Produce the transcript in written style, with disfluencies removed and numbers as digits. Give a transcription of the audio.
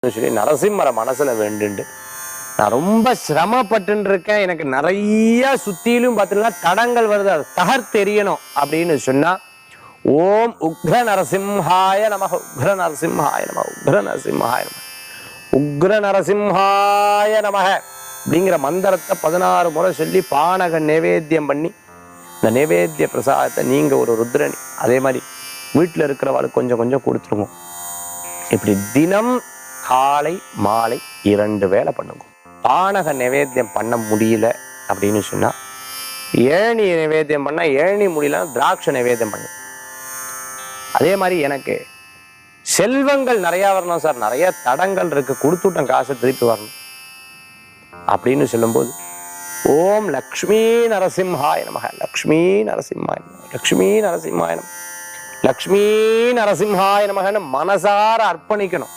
சொல்லி நரசிம்மரை மனசுல வேண்டுண்டு நான் ரொம்ப சிரமப்பட்டு இருக்கேன், எனக்கு நிறைய சுத்திலும் பார்த்தீங்கன்னா தடங்கள் வருது, அது தகர்த்தெரியணும் அப்படின்னு சொன்னா ஓம் உக்ர நரசிம்ஹாய நமக, உக்ர நரசிம்ஹாய நமக, உக்ர நரசிம்ஹாய நமக, உக்ர நரசிம்ஹாய நமக அப்படிங்கிற மந்திரத்தை 16 முறை சொல்லி பானக நைவேத்தியம் பண்ணி இந்த நைவேத்திய பிரசாதத்தை நீங்க ஒரு ருத்ரணி அதே மாதிரி வீட்டில் இருக்கிறவாளுக்கு கொஞ்சம் கொஞ்சம் கொடுத்துருவோம். இப்படி தினம் காலை மாலை 2 வேளை பண்ணுங்க. பானக நைவேத்தியம் பண்ண முடியல அப்படின்னு சொன்னா ஏழனி நைவேத்தியம் பண்ணா ஏழனி முடியல திராட்சை நைவேத்தியம் பண்ணு. அதே மாதிரி எனக்கு செல்வங்கள் நிறைய வரணும் சார், நிறைய தடங்கள் இருக்கு, கொடுத்துட்டேன் காசை திருப்பி வரணும் அப்படின்னு சொல்லும்போது ஓம் லக்ஷ்மி நரசிம்ஹாய நமக, லக்ஷ்மி நரசிம்ஹாய நமக, லக்ஷ்மி நரசிம்ஹாய நமக, லக்ஷ்மி நரசிம்ஹாய நமகன்னு மனசார அர்ப்பணிக்கணும்.